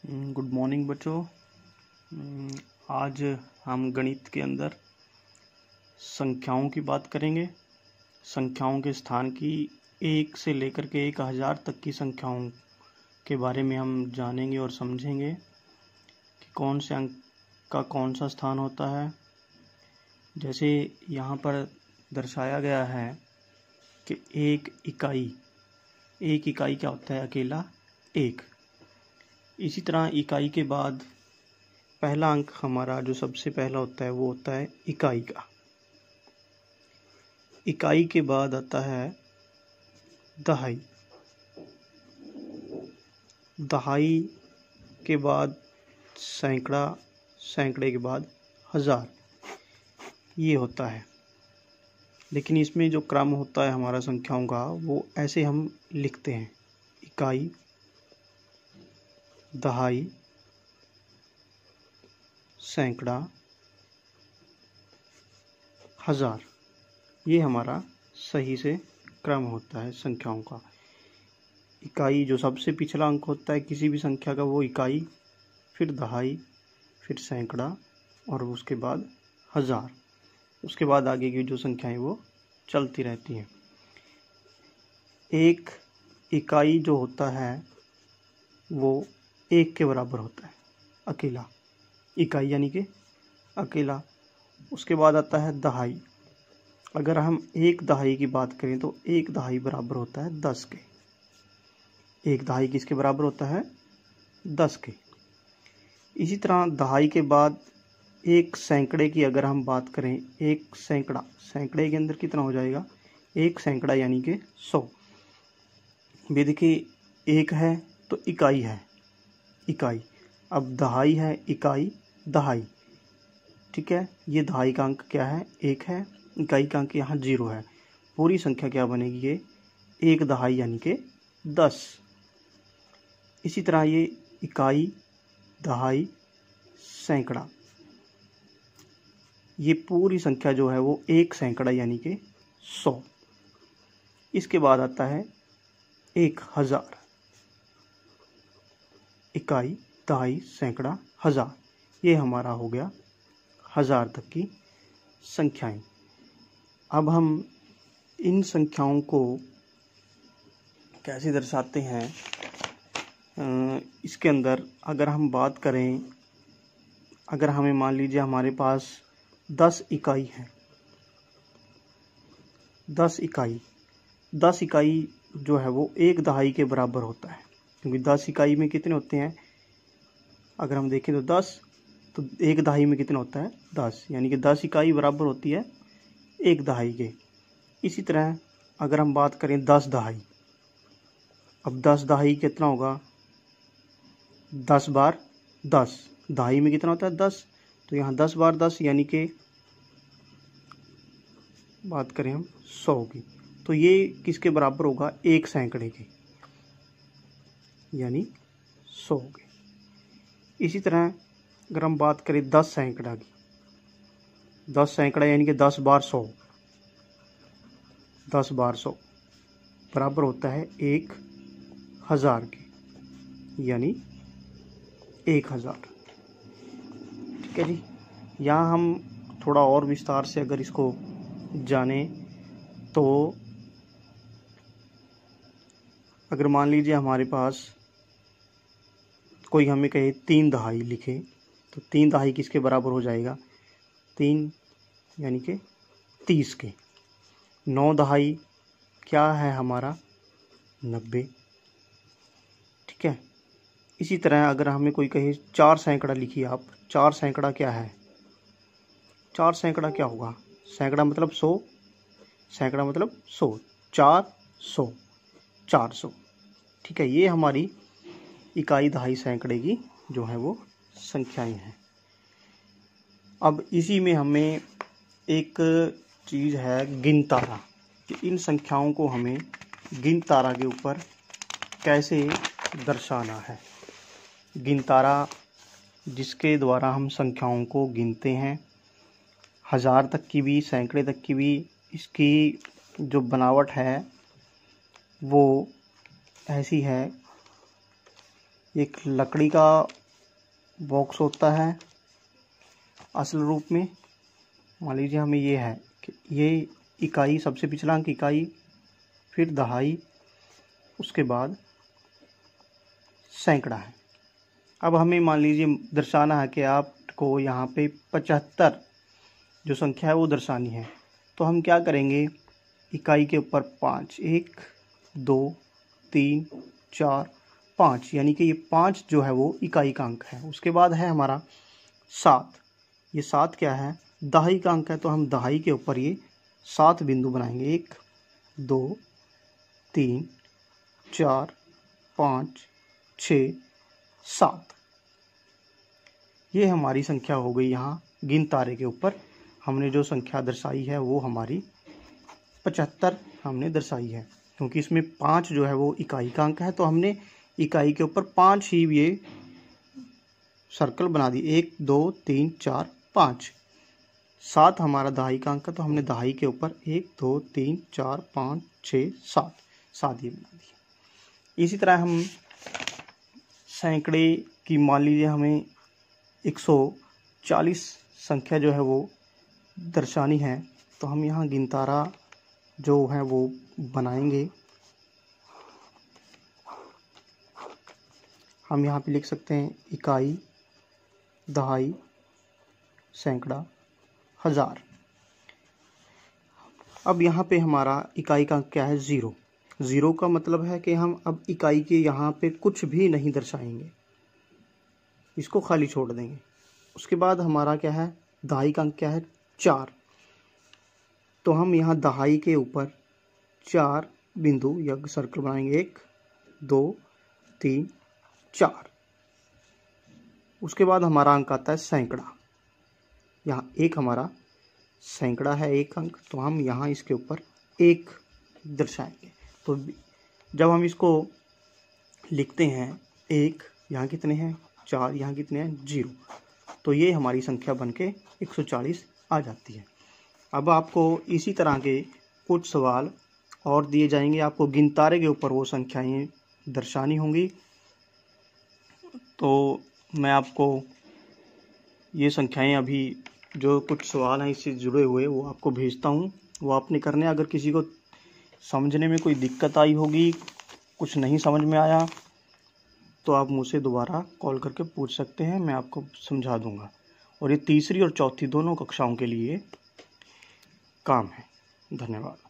Good morning बच्चों। आज हम गणित के अंदर संख्याओं की बात करेंगे। संख्याओं के स्थान की 1 से लेकर के 1000 तक की संख्याओं के बारे में हम जानेंगे और समझेंगे कि कौन से अंक का कौन सा स्थान होता है। जैसे यहाँ पर दर्शाया गया है कि एक इकाई क्या होता है? अकेला एक। इसी तरह इकाई के बाद पहला अंक हमारा जो सबसे पहला होता है वो होता है इकाई का। इकाई के बाद आता है दहाई। दहाई के बाद सैकड़ा, सैकड़े के बाद हजार, ये होता है। लेकिन इसमें जो क्रम होता है हमारा संख्याओं का वो ऐसे हम लिखते हैं: इकाई, दहाई, सैकड़ा, हजार। ये हमारा सही से क्रम होता है संख्याओं का। इकाई जो सबसे पिछला अंक होता है किसी भी संख्या का वो इकाई, फिर दहाई, फिर सैकड़ा और उसके बाद हजार। उसके बाद आगे की जो संख्याएं वो चलती रहती हैं। एक इकाई जो होता है वो 1 के बराबर होता है, अकेला इकाई यानी कि अकेला। उसके बाद आता है दहाई। अगर हम एक दहाई की बात करें तो एक दहाई बराबर होता है 10 के। एक दहाई किसके बराबर होता है? 10 के। इसी तरह दहाई के बाद एक सैकड़े की अगर हम बात करें, एक सैकड़ा, सैकड़े के अंदर कितना हो जाएगा? एक सैकड़ा यानी कि 100। भी देखिए, एक है तो इकाई है, इकाई। अब दहाई है, इकाई, दहाई। ठीक है, ये दहाई का अंक क्या है? 1 है। इकाई का अंक यहाँ 0 है। पूरी संख्या क्या बनेगी? ये एक दहाई यानी कि 10। इसी तरह ये इकाई, दहाई, सैकड़ा, ये पूरी संख्या जो है वो एक सैकड़ा यानी कि 100। इसके बाद आता है 1000। इकाई, दहाई, सैकड़ा, हजार। ये हमारा हो गया 1000 तक की संख्याएं। अब हम इन संख्याओं को कैसे दर्शाते हैं? इसके अंदर अगर हम बात करें, अगर हमें मान लीजिए हमारे पास 10 इकाई है, 10 इकाई जो है वो एक दहाई के बराबर होता है। क्योंकि 10 इकाई में कितने होते हैं? अगर हम देखें तो 10, तो एक दहाई में कितना होता है? 10, यानी कि 10 इकाई बराबर होती है एक दहाई के। इसी तरह अगर हम बात करें 10 दहाई, अब 10 दहाई कितना होगा? 10 बार 10, दहाई में कितना होता है? 10। तो यहाँ 10 बार 10 यानी कि बात करें हम 100 की, तो ये किसके बराबर होगा? एक सैकड़े के, यानी 100 के। इसी तरह अगर हम बात करें 10 सैकड़ा की, 10 सैकड़ा यानी कि 10 बार 100, 10 बार 100 बराबर होता है 1000 के, यानी 1000। ठीक है जी। यहाँ हम थोड़ा और विस्तार से अगर इसको जाने तो अगर मान लीजिए हमारे पास कोई हमें कहे 3 दहाई लिखे, तो 3 दहाई किसके बराबर हो जाएगा? 3 यानी कि 30 के। 9 दहाई क्या है हमारा? 90। ठीक है। इसी तरह अगर हमें कोई कहे 4 सैकड़ा लिखिए आप, 4 सैकड़ा क्या है? 4 सैकड़ा क्या होगा? सैकड़ा मतलब 100, सैकड़ा मतलब 100, 400, 400। ठीक है, ये हमारी इकाई, दहाई, सैकड़े की जो है वो संख्याएं हैं। अब इसी में हमें एक चीज़ है गिनतारा, कि इन संख्याओं को हमें गिनतारा के ऊपर कैसे दर्शाना है। गिनतारा जिसके द्वारा हम संख्याओं को गिनते हैं, 1000 तक की भी, सैकड़े तक की भी, इसकी जो बनावट है वो ऐसी है एक लकड़ी का बॉक्स होता है असल रूप में। मान लीजिए हमें ये है कि ये इकाई, सबसे पिछला अंक इकाई, फिर दहाई, उसके बाद सैकड़ा है। अब हमें मान लीजिए दर्शाना है कि आपको यहाँ पे 75 जो संख्या है वो दर्शानी है। तो हम क्या करेंगे, इकाई के ऊपर 5, 1 2 3 4 5, यानी कि ये 5 जो है वो इकाई का अंक है। उसके बाद है हमारा 7, ये 7 क्या है, दहाई का अंक है। तो हम दहाई के ऊपर ये 7 बिंदु बनाएंगे, 1 2 3 4 5 6 7। ये हमारी संख्या हो गई। यहाँ गिन तारे के ऊपर हमने जो संख्या दर्शाई है वो हमारी 75 हमने दर्शाई है, क्योंकि इसमें 5 जो है वो इकाई का अंक है। तो हमने इकाई के ऊपर 5 ही ये सर्कल बना दिए, 1 2 3 4 5। 7 हमारा दहाई का अंक है, तो हमने दहाई के ऊपर 1 2 3 4 5 6 7 ये बना दिए। इसी तरह हम सैकड़े की मान लीजिए हमें 140 संख्या जो है वो दर्शानी है। तो हम यहाँ गिनतारा जो है वो बनाएंगे। हम यहाँ पे लिख सकते हैं इकाई, दहाई, सैकड़ा, हजार। अब यहाँ पे हमारा इकाई का क्या है, 0। 0 का मतलब है कि हम अब इकाई के यहाँ पे कुछ भी नहीं दर्शाएंगे, इसको खाली छोड़ देंगे। उसके बाद हमारा क्या है, दहाई का अंक क्या है, 4। तो हम यहाँ दहाई के ऊपर 4 बिंदु या सर्कल बनाएंगे, 1 2 3 4। उसके बाद हमारा अंक आता है सैकड़ा। यहाँ 1 हमारा सैकड़ा है, 1 अंक, तो हम यहाँ इसके ऊपर 1 दर्शाएंगे। तो जब हम इसको लिखते हैं 1, यहाँ कितने हैं 4, यहाँ कितने हैं 0, तो ये हमारी संख्या बनके 140 आ जाती है। अब आपको इसी तरह के कुछ सवाल और दिए जाएंगे, आपको गिनतारे के ऊपर वो संख्याएं दर्शानी होंगी। तो मैं आपको ये संख्याएं अभी जो कुछ सवाल हैं इससे जुड़े हुए वो आपको भेजता हूँ, वो आपने करने। अगर किसी को समझने में कोई दिक्कत आई होगी, कुछ नहीं समझ में आया, तो आप मुझसे दोबारा कॉल करके पूछ सकते हैं, मैं आपको समझा दूंगा। और ये तीसरी और चौथी दोनों कक्षाओं के लिए काम है। धन्यवाद।